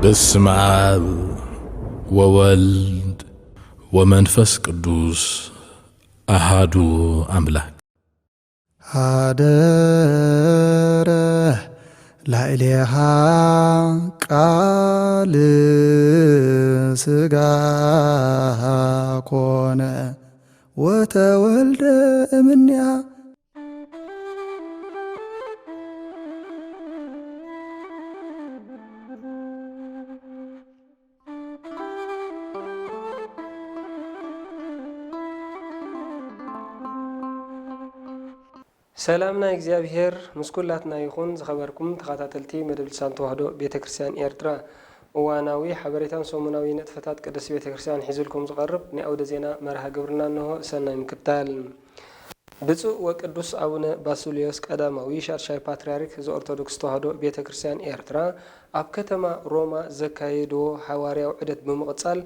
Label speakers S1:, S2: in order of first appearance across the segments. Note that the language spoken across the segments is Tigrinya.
S1: በስመ አብ ወወልድ ወመንፈስ ቅዱስ አሃዱ አምላክ።
S2: አደረ ላዕሌሃ ቃል ሥጋ ኮነ ወተወልደ እምኔሃ።
S3: ሰላምና እግዚአብሔር ምስኩላትና ይኹን። ዝኸበርኩም ተኸታተልቲ መደብ ልሳን ተዋህዶ ቤተክርስቲያን ኤርትራ እዋናዊ ሓበሬታን ሰሙናዊ ንጥፈታት ቅድስት ቤተክርስቲያን ሒዙልኩም ዝቐርብ ናይ አውደ ዜና መርሃ ግብርና እንሆ። ሰናይ ምክታል። ብፁዕ ወቅዱስ አቡነ ባስልዮስ ቀዳማዊ ሻድሻይ ፓትርያርክ ዘኦርቶዶክስ ተዋህዶ ቤተክርስቲያን ኤርትራ ኣብ ከተማ ሮማ ዘካየድዎ ሓዋርያዊ ዑደት ብምቕጻል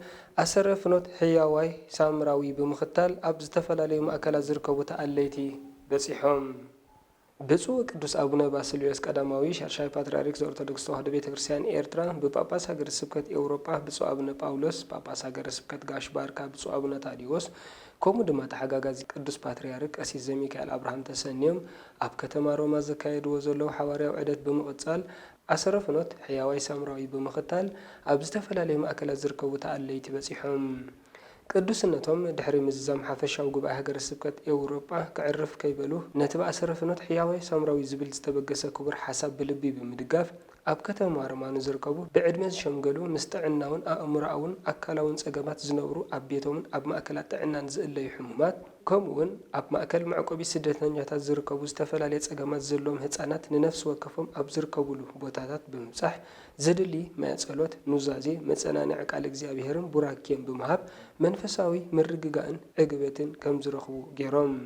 S3: ኣሰረ ፍኖት ሕያዋይ ሳምራዊ ብምኽታል ኣብ ዝተፈላለዩ ማእከላት ዝርከቡ ተኣለይቲ በፂሖም። ብፁዕ ቅዱስ አቡነ ባስልዮስ ቀዳማዊ ሻድሻይ ፓትርያርክ ዘኦርቶዶክስ ተዋህዶ ቤተክርስቲያን ኤርትራ ብጳጳስ ሃገረ ስብከት ኤውሮጳ ብፁዕ አቡነ ጳውሎስ ጳጳስ ሃገረ ስብከት ጋሽ ባርካ ብፁዕ አቡነ ታዲዎስ ከምኡ ድማ ተሓጋጋዚ ቅዱስ ፓትርያርክ ቀሲስ ዘሚካኤል አብርሃም ተሰኒዮም ኣብ ከተማ ሮማ ዘካየድዎ ዘለዉ ሓዋርያዊ ዑደት ብምቕጻል ኣሰረ ፍኖት ሕያዋይ ሳምራዊ ብምኽታል ኣብ ዝተፈላለዩ ማእከላት ዝርከቡ ተኣለይቲ በፂሖም። ቅዱስነቶም ድሕሪ ምዝዛም ሓፈሻዊ ጉባኤ ሃገረ ስብከት ኤውሮጳ ክዕርፍ ከይበሉ ነቲ ብኣሰረ ፍኖት ሕያዋይ ሳምራዊ ዝብል ዝተበገሰ ክቡር ሓሳብ ብልቢ ብምድጋፍ ኣብ ከተማ ሮማ ዝርከቡ ብዕድመ ዝሸምገሉ ምስ ጥዕናውን ኣእምሮኣውን ኣካላውን ፀገማት ዝነብሩ ኣብ ቤቶምን ኣብ ማእከላት ጥዕናን ዝእለዩ ሕሙማት ከምኡውን ኣብ ማእከል መዕቆቢ ስደተኛታት ዝርከቡ ዝተፈላለየ ፀገማት ዘለዎም ህፃናት ንነፍሲ ወከፎም ኣብ ዝርከቡሉ ቦታታት ብምብፃሕ ዘድሊ መፀሎት፣ ኑዛዜ፣ መፀናንዒ ቃል እግዚኣብሔርን ቡራኬን ብምሃብ መንፈሳዊ ምርግጋእን ዕግበትን ከም ዝረኽቡ ገይሮም።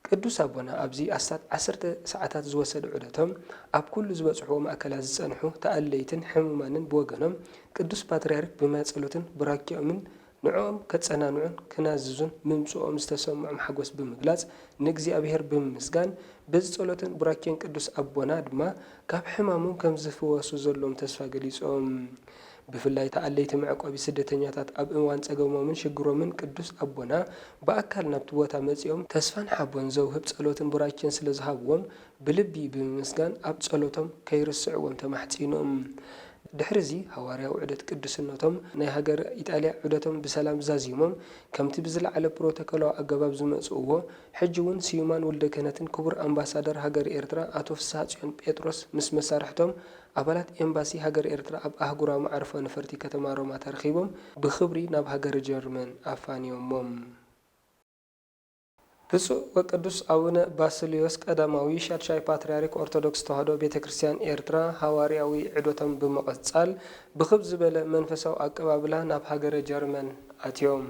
S3: ቅዱስ አቦና ኣብዚ ኣስታት 10 ሰዓታት ዝወሰደ ዑደቶም ኣብ ኩሉ ዝበፅሕዎ ማእከላት ዝፀንሑ ተኣለይትን ሕሙማንን ብወገኖም ቅዱስ ፓትርያርክ ብማፀሎትን ቡራኬኦምን ንዕኦም ከፀናንዑን ክናዝዙን ምምፅኦም ዝተሰምዖም ሓጎስ ብምግላጽ ንእግዚኣብሔር ብምምስጋን በዚ ጸሎትን ቡራኬን ቅዱስ አቦና ድማ ካብ ሕማሞም ከም ዝፍወሱ ዘሎም ተስፋ ገሊጾም። ብፍላይ ተኣለይቲ መዕቆቢ ስደተኛታት ኣብ እዋን ፀገሞምን ሽግሮምን ቅዱስ አቦና ብኣካል ናብቲ ቦታ መጺኦም ተስፋን ሓቦን ዘውህብ ጸሎትን ቡራኬን ስለ ዝሃብዎም ብልቢ ብምምስጋን ኣብ ጸሎቶም ከይርስዕዎም ተማሕጺኖም። ድሕሪዚ ሃዋርያዊ ዑደት ቅዱስነቶም ናይ ሃገር ኢጣልያ ዑደቶም ብሰላም ዛዚሞም ከምቲ ብዝለዓለ ፕሮቶኮላዊ ኣገባብ ዝመጽእዎ ሕጂ እውን ስዩማን ወልደ ክህነትን ክቡር ኣምባሳደር ሃገር ኤርትራ ኣቶ ፍስሐ ጽዮን ጴጥሮስ ምስ መሳርሕቶም ኣባላት ኤምባሲ ሃገር ኤርትራ ኣብ ኣህጉራዊ መዕርፎ ነፈርቲ ከተማ ሮማ ተረኺቦም ብኽብሪ ናብ ሃገር ጀርመን ኣፋንዮሞም። ብፁዕ ወቅዱስ አቡነ ባስልዮስ ቀዳማዊ ሻድሻይ ፓትርያርክ ኦርቶዶክስ ተዋህዶ ቤተክርስቲያን ኤርትራ ሃዋርያዊ ዑደቶም ብምቕጻል ብኽብ ዝበለ መንፈሳዊ ኣቀባብላ ናብ ሃገረ ጀርመን ኣትዮም።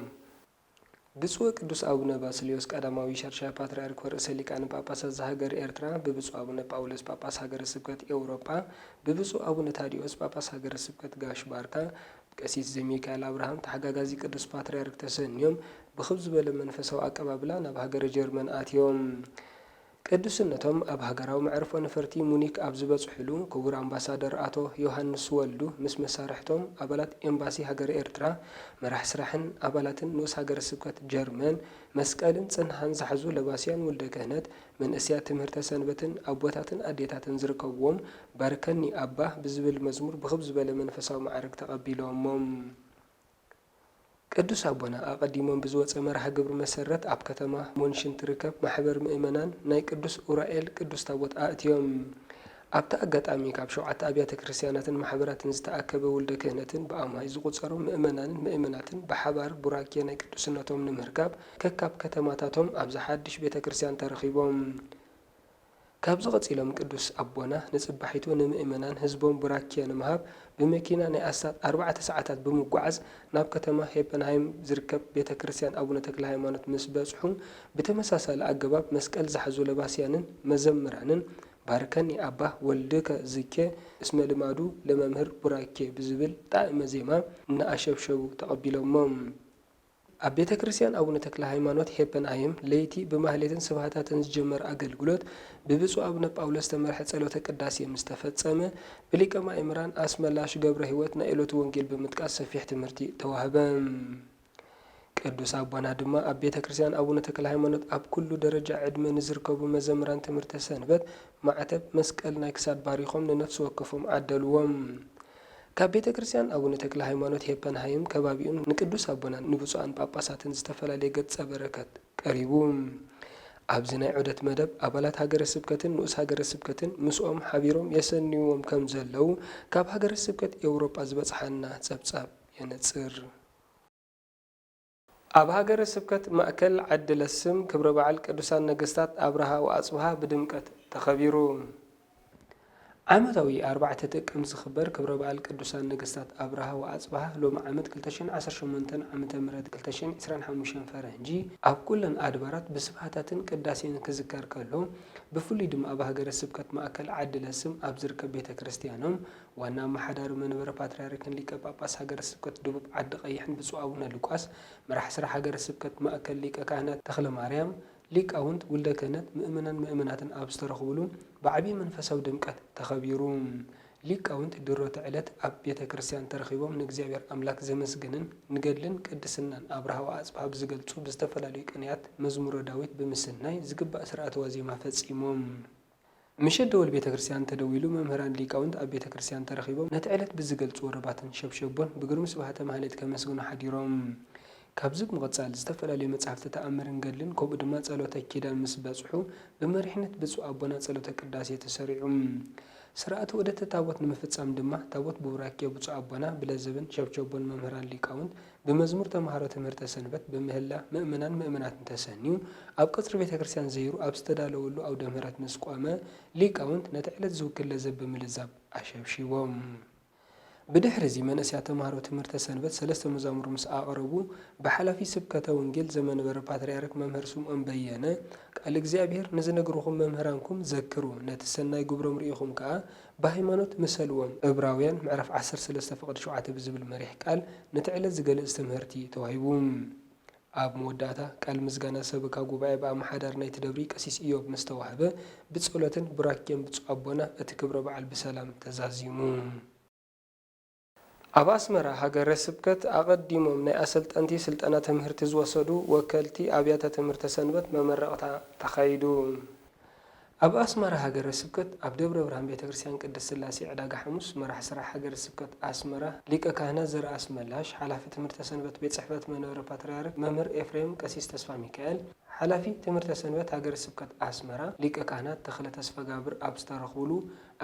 S3: ብፁዕ ቅዱስ አቡነ ባስልዮስ ቀዳማዊ ሻድሻይ ፓትርያርክ ወርእሰ ሊቃነ ጳጳሳት ዘሃገረ ኤርትራ ብብፁዕ አቡነ ጳውሎስ ጳጳስ ሃገረ ስብከት ኤውሮጳ ብብፁዕ አቡነ ታዲዎስ ጳጳስ ሃገረ ስብከት ጋሽ ባርካ ቀሲስ ዘሚካኤል አብርሃም ተሓጋጋዚ ቅዱስ ፓትርያርክ ተሰኒዮም ብኽብ ዝበለ መንፈሳዊ ኣቀባብላ ናብ ሃገረ ጀርመን ኣትዮም። ቅዱስነቶም ኣብ ሃገራዊ መዕርፎ ነፈርቲ ሙኒክ ኣብ ዝበፅሕሉ ክቡር ኣምባሳደር ኣቶ ዮሃንስ ወልዱ ምስ መሳርሕቶም ኣባላት ኤምባሲ ሃገረ ኤርትራ መራሕ ስራሕን ኣባላትን ንኡስ ሃገረ ስብከት ጀርመን መስቀልን ፅንሃን ዝሓዙ ለባስያን ወልደ ክህነት መንእስያት ትምህርተ ሰንበትን ኣቦታትን ኣዴታትን ዝርከብዎም ባርከኒ ኣባ ብዝብል መዝሙር ብኽብ ዝበለ መንፈሳዊ ማዕርግ ተቐቢሎሞም። ቅዱስ አቦና ኣቐዲሞም ብዝወፀ መርሃ ግብሪ መሰረት ኣብ ከተማ ሞንሽን ትርከብ ማሕበር ምእመናን ናይ ቅዱስ ኡራኤል ቅዱስ ታቦት ኣእትዮም። ኣብቲ ኣጋጣሚ ካብ 7 ኣብያተ ክርስቲያናትን ማሕበራትን ዝተኣከበ ወልደ ክህነትን ብኣማይ ዝቁፀሩ ምእመናንን ምእመናትን ብሓባር ቡራኬ ናይ ቅዱስነቶም ንምርካብ ከካብ ከተማታቶም ኣብዚ ሓድሽ ቤተ ክርስቲያን ተረኺቦም። ካብዚ ቐፂሎም ቅዱስ አቦና ንጽባሒቱ ንምእመናን ህዝቦም ቡራኬ ንምሃብ ብመኪና ናይ ኣስታት 4 ሰዓታት ብምጓዓዝ ናብ ከተማ ሄፐንሃይም ዝርከብ ቤተ ክርስቲያን አቡነ ተክለ ሃይማኖት ምስ በጽሑ ብተመሳሳሊ ኣገባብ መስቀል ዝሓዙ ለባስያንን መዘምራንን ባርከኒ ኣባ ወልድከ ዝኬ እስመ ልማዱ ለመምህር ቡራኬ ብዝብል ጣዕመ ዜማ እናኣሸብሸቡ ተቐቢሎሞም። ኣብ ቤተ ክርስቲያን አቡነ ተክለ ሃይማኖት ሄፐንሃይም ለይቲ ብማህሌትን ስብሃታትን ዝጀመረ አገልግሎት ብብፁዕ አቡነ ጳውሎስ ተመርሐ ጸሎተ ቅዳሴ ምስ ተፈጸመ ብሊቀ ማእምራን አስመላሽ ገብረ ህይወት ናይ ዕለቱ ወንጌል ብምጥቃስ ሰፊሕ ትምህርቲ ተዋህበ። ቅዱስ አቦና ድማ ኣብ ቤተ ክርስቲያን አቡነ ተክለ ሃይማኖት ኣብ ኩሉ ደረጃ ዕድመ ንዝርከቡ መዘምራን ትምህርተ ሰንበት ማዕተብ መስቀል ናይ ክሳድ ባሪኾም ንነፍሲ ወከፎም ዓደልዎም። ካብ ቤተ ክርስቲያን አቡነ ተክለ ሃይማኖት ሄፐንሃይም ከባቢኡን ንቅዱስ አቦና ንብፁዓን ጳጳሳትን ዝተፈላለየ ገጸ በረከት ቀሪቡ። ኣብዚ ናይ ዑደት መደብ ኣባላት ሃገረ ስብከትን ንኡስ ሃገረ ስብከትን ምስኦም ሓቢሮም የሰንይዎም ከም ዘለው ካብ ሃገረ ስብከት ኤውሮጳ ዝበፅሓና ጸብጻብ የነጽር። ኣብ ሃገረ ስብከት ማእከል ዓዲ ለስም ክብረ በዓል ቅዱሳን ነገስታት አብርሃ ወአጽብሃ ብድምቀት ተኸቢሩ። ዓመታዊ 4 ጥቅም ዝኽበር ክብረ በዓል ቅዱሳን ነገስታት አብርሃ ወአጽብሃ ሎሚ ዓመት 2018 ዓመተ ምህረት 2025 ፈረንጂ ኣብ ኩለን ኣድባራት ብስብሃታትን ቅዳሴን ክዝከር ከሎ ብፍሉይ ድማ ኣብ ሃገረ ስብከት ማእከል ዓዲ ለስም ኣብ ዝርከብ ቤተ ክርስቲያኖም ዋና መሓዳሪ መንበረ ፓትርያርክን ሊቀ ጳጳስ ሃገረ ስብከት ደቡብ ዓዲ ቀይሕን ብፁዕ አቡነ ሉቃስ መራሒ ስራሕ ሃገረ ስብከት ማእከል ሊቀ ካህናት ተክለ ማርያም ሊቃውንት ውልደ ክህነት ምእመናትን ኣብ ዝተረኽብሉ ብዓብዪ መንፈሳዊ ድምቀት ተኸቢሩ። ሊቃውንት ድሮተ ዕለት ኣብ ቤተ ክርስቲያን ተረኺቦም ንእግዚአብሔር ኣምላክ ዘመስግንን ንገድልን ቅድስናን አብርሃ ወአጽብሃ ብዝገልጹ ብዝተፈላለዩ ቅንያት መዝሙረ ዳዊት ብምስናይ ዝግባእ ስርዓተ ዋዜማ ፈጺሞም። ምሸት ደወል ቤተ ክርስቲያን ተደዊሉ መምህራን ሊቃውንት ኣብ ቤተ ክርስቲያን ተረኺቦም ነቲ ዕለት ብዝገልጹ ወረባትን ሸብሸቦን ብግሩም ስብሃተ ማህሌት ከመስግኑ ሓዲሮም። ካብዚ ምቕጻል ዝተፈላለዩ መጻሕፍቲ ተኣምርን ገድልን ከምኡ ድማ ጸሎተ ኪዳን ምስ በጽሑ ብመሪሕነት ብፁዕ አቦና ጸሎተ ቅዳሴ ተሰሪዑ። ስርዓተ ዑደተ ታቦት ንምፍጻም ድማ ታቦት ብቡራኬ ብፁዕ አቦና ብለዘብን ሸብሸቦን መምህራን ሊቃውንት ብመዝሙር ተምሃሮ ትምህርተ ሰንበት ብምህላ ምእመናትን ተሰኒዩ ኣብ ቀጽሪ ቤተ ክርስቲያን ዘይሩ ኣብ ዝተዳለወሉ ኣውደ ምህረት ምስ ቆመ ሊቃውንት ነቲ ዕለት ዝውክል ለዘብ ብምልዛብ ኣሸብሺቦም። ብድሕሪ እዚ መንእስያት ተምሃሮ ትምህርተ ሰንበት 3 መዛሙር ምስ ኣቕረቡ ብሓላፊ ስብከተ ወንጌል ዘመንበረ ፓትርያርክ መምህር ስምዖን በየነ ቃል እግዚአብሔር ንዝነግርኹም መምህራንኩም ዘክሩ ነቲ ሰናይ ግብሮም ርኢኹም ከዓ ብሃይማኖት ምሰልዎም ዕብራውያን ምዕራፍ 13:7 ብዝብል መሪሕ ቃል ነቲ ዕለት ዝገልጽ ትምህርቲ ተዋሂቡ። ኣብ መወዳእታ ቃል ምስጋና ሰበካ ጉባኤ ብኣመሓዳር ናይቲ ደብሪ ቀሲስ ኢዮብ ምስ ተዋህበ ብጸሎትን ቡራኬን ብፁዕ አቦና እቲ ክብረ በዓል ብሰላም ተዛዚሙ። ኣብ ኣስመራ ሃገረ ስብከት ኣቐዲሞም ናይ ኣሰልጠንቲ ስልጠና ትምህርቲ ዝወሰዱ ወከልቲ ኣብያተ ትምህርተ ሰንበት መመረቕታ ተኻይዱ። ኣብ ኣስመራ ሃገረ ስብከት ኣብ ደብረ ብርሃን ቤተ ክርስቲያን ቅድስት ሥላሴ ዕዳጋ ሐሙስ መራሒ ስራሕ ሃገረ ስብከት ኣስመራ ሊቀ ካህናት ዘርአ አስመላሽ ሓላፊ ትምህርተ ሰንበት ቤት ጽሕፈት መንበረ ፓትርያርክ መምህር ኤፍሬም ቀሲስ ተስፋ ሚካኤል ሓላፊ ትምህርተ ሰንበት ሃገረ ስብከት ኣስመራ ሊቀ ካህናት ተክለ ተስፋ ጋብር ኣብ ዝተረኽብሉ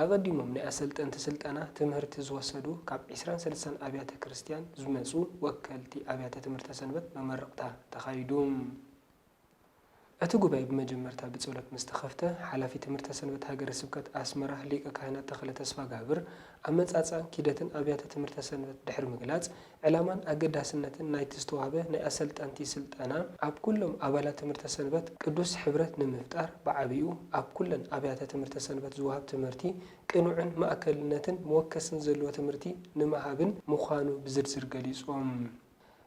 S3: ኣቐዲሞም ናይ ኣሰልጠንቲ ስልጠና ትምህርቲ ዝወሰዱ ካብ 23 ኣብያተ ክርስቲያን ዝመጹ ወከልቲ ኣብያተ ትምህርተ ሰንበት መመረቕታ ተኻይዱ። እቲ ጉባኤ ብመጀመርታ ብጸሎት ምስ ተኸፍተ ሓላፊ ትምህርተ ሰንበት ሃገረ ስብከት ኣስመራ ሊቀ ካህናት ተክለ ተስፋ ጋብር ኣመጻጽኣን ኪደትን ኣብያተ ትምህርተ ሰንበት ድሕሪ ምግላጽ ዕላማን ኣገዳስነትን ናይቲ ዝተዋህበ ናይ ኣሰልጠንቲ ስልጠና ኣብ ኩሎም ኣባላት ትምህርተ ሰንበት ቅዱስ ሕብረት ንምፍጣር ብዓብዩ ኣብ ኩለን ኣብያተ ትምህርተ ሰንበት ዝወሃብ ትምህርቲ ቅኑዕን ማእከልነትን መወከስን ዘለዎ ትምህርቲ ንምሃብን ምዃኑ ብዝርዝር ገሊጾም።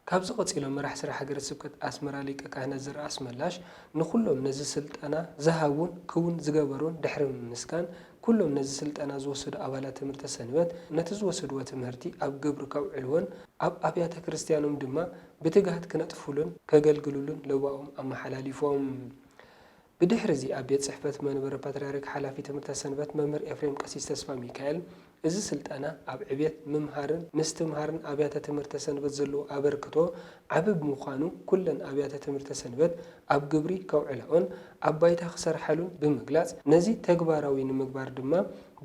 S3: ካብዚ ቀፂሎም መራሒ ስራሕ ሃገረ ስብከት ኣስመራ ሊቀ ካህናት ዘርአ አስመላሽ ንኩሎም ነዚ ስልጠና ዝሃቡን ክውን ዝገበሩን ድሕሪ ምስጋን ኩሎም ነዚ ስልጠና ዝወሰዱ ኣባላት ትምህርተ ሰንበት ነቲ ዝወሰድዎ ትምህርቲ ኣብ ግብሪ ከውዕልዎን ኣብ ኣብያተ ክርስቲያኖም ድማ ብትግሃት ክነጥፍሉን ከገልግሉሉን ለዋኦም ኣመሓላሊፎም። ብድሕሪ እዚ ኣብ ቤት ጽሕፈት መንበረ ፓትርያርክ ሓላፊ ትምህርተ ሰንበት መምህር ኤፍሬም ቀሲስ ተስፋ ሚካኤል እዚ ስልጠና ኣብ ዕብየት ምምሃርን ምስትምሃርን ኣብያተ ትምህርተ ሰንበት ዘለዎ ኣበርክቶ ዓቢ ብምዃኑ ኩለን ኣብያተ ትምህርተ ሰንበት ኣብ ግብሪ ከውዕልኦን ኣብ ባይታ ክሰርሓሉን ብምግላጽ ነዚ ተግባራዊ ንምግባር ድማ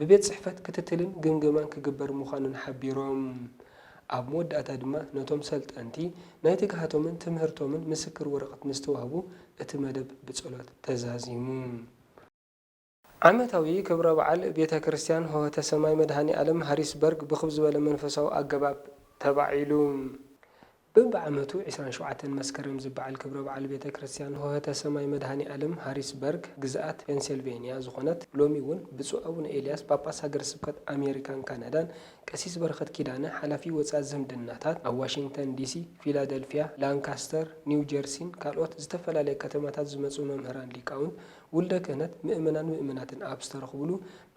S3: ብቤት ጽሕፈት ክትትልን ግምገማን ክግበር ምዃኑን ሓቢሮም። ኣብ መወዳእታ ድማ ነቶም ሰልጠንቲ ናይ ትግሃቶምን ትምህርቶምን ምስክር ወረቐት ምስ ተዋህቡ እቲ መደብ ብጸሎት ተዛዚሙ። ዓመታዊ ክብረ በዓል ቤተ ክርስቲያን ሆህተ ሰማይ መድኃኔ ዓለም ሃሪስበርግ ብኽብ ዝበለ መንፈሳዊ ኣገባብ ተባዒሉ። በበዓመቱ 27 መስከረም ዝበዓል ክብረ በዓል ቤተ ክርስቲያን ሆህተ ሰማይ መድኃኔ ዓለም ሃሪስበርግ ግዝኣት ፔንሲልቬንያ ዝኾነት ሎሚ እውን ብፁዕ አቡነ ኤልያስ ጳጳስ ሃገረ ስብከት አሜሪካን ካናዳን ቀሲስ በረኸት ኪዳነ ሓላፊ ወፃኢ ዝምድናታት ኣብ ዋሽንግተን ዲሲ፣ ፊላደልፊያ፣ ላንካስተር፣ ኒው ጀርሲን ካልኦት ዝተፈላለየ ከተማታት ዝመፁ መምህራን ሊቃውንት ውልደ ክህነት ምእመናትን ኣብ ዝተረኽብሉ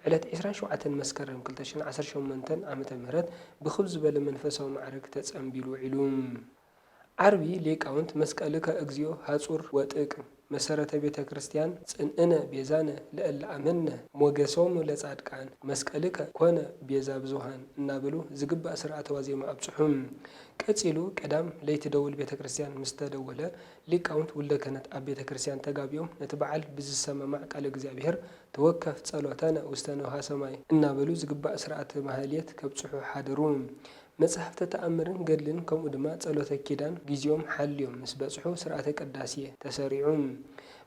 S3: ዕለት 27 መስከረም 2018 ዓመተ ምህረት ብኽብ ዝበለ መንፈሳዊ ማዕረግ ተጸምቢሉ ውዒሉ ዓርቢ ሊቃውንት መስቀልከ እግዚኦ ሃጹር ወጥቅ መሰረተ ቤተ ክርስቲያን ጽንእነ ቤዛነ ለእለ አመነ ሞገሶም ለጻድቃን መስቀልከ ኮነ ቤዛ ብዙሃን እናብሉ ዝግባእ ስርዓተ ዋዜማ ኣብጽሑም ቀጺሉ ቀዳም ለይቲ ደውል ቤተ ክርስቲያን ምስተደወለ ሊቃውንት ውልደ ክህነት ኣብ ቤተ ክርስቲያን ተጋቢዮም ነቲ በዓል ብዝሰመማዕ ቃለ እግዚአብሔር ተወከፍ ጸሎተነ ውስተ ነውሃ ሰማይ እናብሉ ዝግባእ ስርዓተ ማህሌት ከብጽሑ ሓደሩ መጽሐፍተ ተኣምርን ገድልን ከምኡ ድማ ጸሎተ ኪዳን ጊዜኦም ሓልዮም ምስ በጽሑ ስርዓተ ቅዳሴ ተሰሪዑም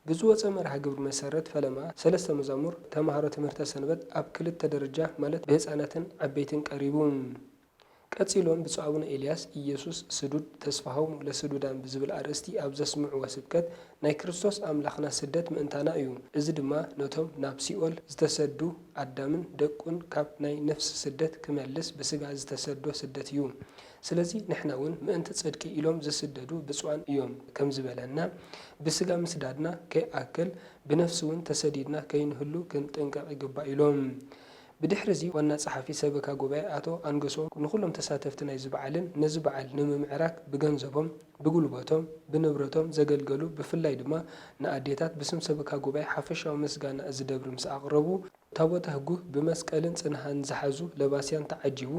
S3: ብዝወፀ መርሃ ግብሪ መሰረት ፈለማ 3 መዛሙር ተማሃሮ ትምህርተ ሰንበት ኣብ 2 ደረጃ ማለት ብህፃናትን ዓበይትን ቀሪቡ ቀጺሎም ብፁዕ አቡነ ኤልያስ ኢየሱስ ስዱድ ተስፋሆሙ ለስዱዳን ብዝብል አርእስቲ ኣብ ዘስምዕዎ ስብከት ናይ ክርስቶስ ኣምላኽና ስደት ምእንታና እዩ እዚ ድማ ነቶም ናብ ሲኦል ዝተሰዱ ኣዳምን ደቁን ካብ ናይ ነፍሲ ስደት ክመልስ ብስጋ ዝተሰዶ ስደት እዩ ስለዚ ንሕና እውን ምእንቲ ጽድቂ ኢሎም ዝስደዱ ብፁዓን እዮም ከም ዝበለና ብስጋ ምስዳድና ከይኣክል ብነፍሲ እውን ተሰዲድና ከይንህሉ ክንጥንቀቕ ይግባእ ኢሎም ብድሕሪዚ ዋና ጸሓፊ ሰበካ ጉባኤ አቶ አንገሶ ንኹሎም ተሳተፍቲ ናይ ዝበዓልን ነዚ በዓል ንምምዕራክ ብገንዘቦም ብጉልበቶም ብንብረቶም ዘገልገሉ ብፍላይ ድማ ንኣዴታት ብስም ሰበካ ጉባኤ ሓፈሻዊ ምስጋና ዝደብር ምስ ኣቕረቡ ታቦተ ህጉህ ብመስቀልን ጽንሃን ዝሓዙ ለባስያን ተዓጂቡ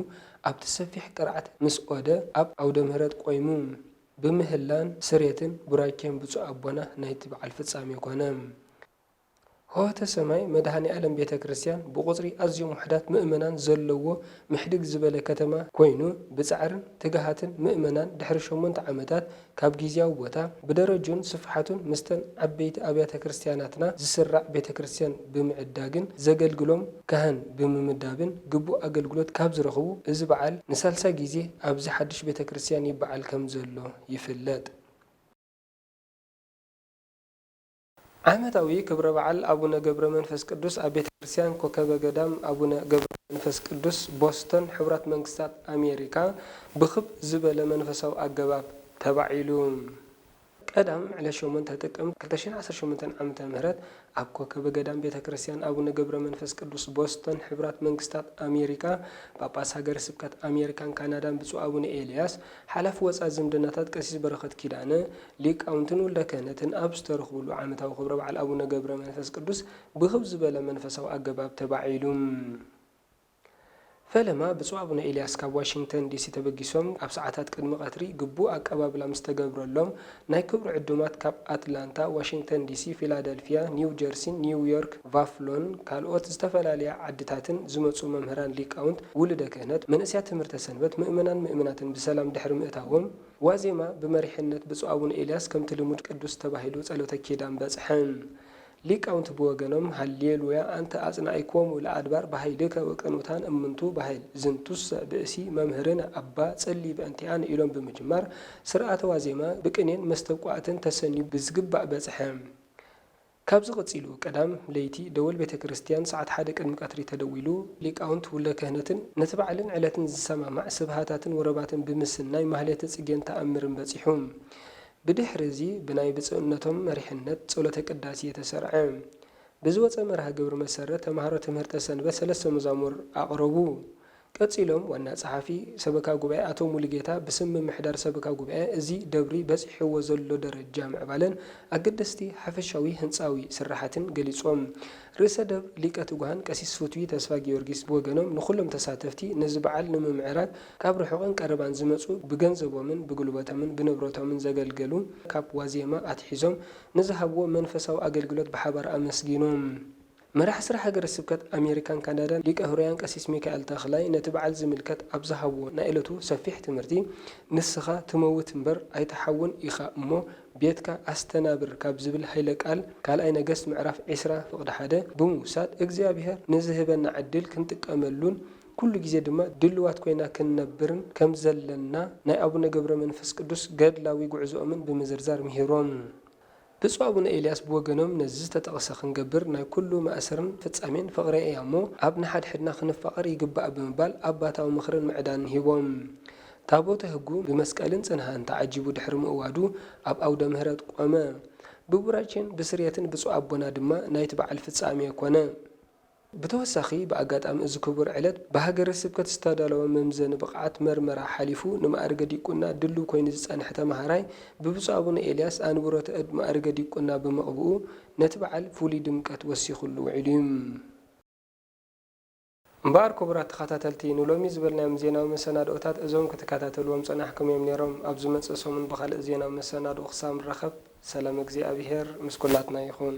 S3: ኣብቲ ሰፊሕ ቅርዓት ምስ ኦደ ኣብ ኣውደ ምህረት ቆይሙ ብምህላን ስሬትን ቡራኬን ብፁዕ ኣቦና ናይቲ በዓል ፍጻሜ ኮነ ሆህተ ሰማይ መድኃኔ ዓለም ቤተ ክርስቲያን ብቁጽሪ ኣዝዮም ውሕዳት ምእመናን ዘለዎ ምሕድግ ዝበለ ከተማ ኮይኑ ብጻዕርን ትግሃትን ምእመናን ድሕሪ 8 ዓመታት ካብ ጊዜያዊ ቦታ ብደረጁን ስፍሓቱን ምስተን ዓበይቲ ኣብያተ ክርስቲያናትና ዝስራዕ ቤተ ክርስቲያን ብምዕዳግን ዘገልግሎም ካህን ብምምዳብን ግቡእ ኣገልግሎት ካብ ዝረኽቡ እዚ በዓል ንሳልሳይ ጊዜ ኣብዚ ሓድሽ ቤተ ክርስቲያን ይበዓል ከም ዘሎ ይፍለጥ ዓመታዊ ክብረ በዓል አቡነ ገብረ መንፈስ ቅዱስ ኣብ ቤተ ክርስቲያን ኮከበ ገዳም አቡነ ገብረ መንፈስ ቅዱስ ቦስተን ሕብራት መንግስታት አሜሪካ ብኽብ ዝበለ መንፈሳዊ ኣገባብ ተባዒሉ ቀዳም ዕለ 8 ጥቅምት 2018 ዓመተ ምህረት ኣብ ኮከበ ገዳም ቤተ ክርስቲያን አቡነ ገብረ መንፈስ ቅዱስ ቦስተን ሕብራት መንግስታት አሜሪካ ጳጳስ ሃገረ ስብከት አሜሪካን ካናዳን ብፁዕ አቡነ ኤልያስ ሓላፊ ወፃኢ ዝምድናታት ቀሲስ በረኸት ኪዳነ ሊቃውንትን ውልደ ክህነትን ኣብ ዝተረኽብሉ ዓመታዊ ክብረ በዓል አቡነ ገብረ መንፈስ ቅዱስ ብኽብ ዝበለ መንፈሳዊ ኣገባብ ተባዒሉ ፈለማ ብፁዕ አቡነ ኤልያስ ካብ ዋሽንግተን ዲሲ ተበጊሶም ኣብ ሰዓታት ቅድሚ ቀትሪ ግቡእ ኣቀባብላ ምስ ተገብረሎም ናይ ክብሪ ዕዱማት ካብ አትላንታ፣ ዋሽንግተን ዲሲ፣ ፊላደልፊያ፣ ኒው ጀርሲን፣ ኒውዮርክ፣ ቫፍሎን ካልኦት ዝተፈላለያ ዓድታትን ዝመፁ መምህራን ሊቃውንት ውልደ ክህነት መንእስያት ትምህርተ ሰንበት ምእመናትን ብሰላም ድሕሪ ምእታዎም ዋዜማ ብመሪሕነት ብፁዕ አቡነ ኤልያስ ከምቲ ልሙድ ቅዱስ ተባሂሉ ጸሎተ ኪዳን በጽሐን ሊቃውንት ብወገኖም ሃሌሉያ አንተ አጽናኢኮሙ ለአድባር በኃይልከ ወቀኖታን እምንቱ በኃይል ዝንቱስ ብእሲ መምህርን አባ ጸሊ በእንቲአን ኢሎም ብምጅማር ስርዓተ ዋዜማ ብቅኔን መስተቋዕትን ተሰኒዩ ብዝግባእ በጽሐም ካብዚ ቀጺሉ ቀዳም ለይቲ ደወል ቤተ ክርስቲያን ሰዓት 1 ቅድሚ ቀትሪ ተደዊሉ ሊቃውንት ውልደ ክህነትን ነቲ በዓልን ዕለትን ዝሰማማዕ ስብሃታትን ወረባትን ብምስናይ ማህሌተ ጽጌን ተኣምርን በጺሑም ብድሕሪዚ ብናይ ብጽዕነቶም መሪሕነት ጸሎተ ቅዳሴ የተሰርዐ ብዝወፀ መርሃ ግብሪ መሰረት ተማሃሮ ትምህርተ ሰንበት 3 መዛሙር ኣቕረቡ ቀጺሎም ዋና ጸሓፊ ሰበካ ጉባኤ አቶ ሙሉጌታ ብስም ምሕዳር ሰበካ ጉባኤ እዚ ደብሪ በጽሕዎ ዘሎ ደረጃ ምዕባለን ኣገደስቲ ሓፈሻዊ ህንፃዊ ስራሓትን ገሊጾም ርእሰ ደብር ሊቀ ትጉሃን ቀሲስ ፍቱይ ተስፋ ጊዮርጊስ ብወገኖም ንኹሎም ተሳተፍቲ ነዚ በዓል ንምምዕራግ ካብ ርሑቕን ቀረባን ዝመፁ ብገንዘቦምን ብጉልበቶምን ብንብረቶምን ዘገልገሉ ካብ ዋዜማ ኣትሒዞም ንዝሃብዎ መንፈሳዊ ኣገልግሎት ብሓባር ኣመስጊኖም መራሕ ስራሕ ሃገረ ስብከት አሜሪካን ካናዳን ሊቀ ህሩያን ቀሲስ ሚካኤል ተኽላይ ነቲ በዓል ዝምልከት ኣብ ዝሃብዎ ናይ ዕለቱ ሰፊሕ ትምህርቲ ንስኻ ትመውት እምበር ኣይተሓውን ኢኻ እሞ ቤትካ ኣስተናብር ካብ ዝብል ሃይለ ቃል ካልኣይ ነገስት ምዕራፍ 20 ፍቕዲ 1 ብምውሳድ እግዚኣብሔር ንዝህበና ዕድል ክንጥቀመሉን ኩሉ ግዜ ድማ ድልዋት ኮይና ክንነብርን ከም ዘለና ናይ አቡነ ገብረ መንፈስ ቅዱስ ገድላዊ ጉዕዞኦምን ብምዝርዛር ምሂሮም ብፁዕ አቡነ ኤልያስ ብወገኖም ነዚ ዝተጠቕሰ ክንገብር ናይ ኩሉ ማእሰርን ፍጻሜን ፍቕሪ እያ እሞ ኣብ ንሓድሕድና ክንፋቐር ይግባእ ብምባል ኣባታዊ ምኽርን ምዕዳንን ሂቦም ታቦተ ሕጉ ብመስቀልን ጽንሃን ተዓጂቡ ድሕሪ ምእዋዱ ኣብ ኣውደ ምህረት ቆመ ብቡራችን ብስርየትን ብፁዕ ኣቦና ድማ ናይቲ በዓል ፍጻሜ ኮነ ብተወሳኺ ብኣጋጣሚ እዚ ክቡር ዕለት ብሃገረ ስብከት ዝተዳለወ መምዘኒ ብቕዓት መርመራ ሓሊፉ ንማዕርገ ዲቁና ድልው ኮይኑ ዝጸንሐ ተማሃራይ ብብፁዕ አቡነ ኤልያስ ኣንብሮተ እድ ማዕርገ ዲቁና ብምቕብኡ ነቲ በዓል ፍሉይ ድምቀት ወሲኹሉ ውዒሉ እዩ እምበር ክቡራት ተኸታተልቲ ንሎሚ ዝበልናዮም ዜናዊ መሰናድኦታት እዞም ክትከታተልዎም ጸናሕኩም እዮም ነይሮም ኣብ ዝመጽእ ሰሙን ብኻልእ ዜናዊ መሰናድኦ ክሳብ ንረኸብ ሰላም እግዚኣብሔር ምስ ኩላትና ይኹን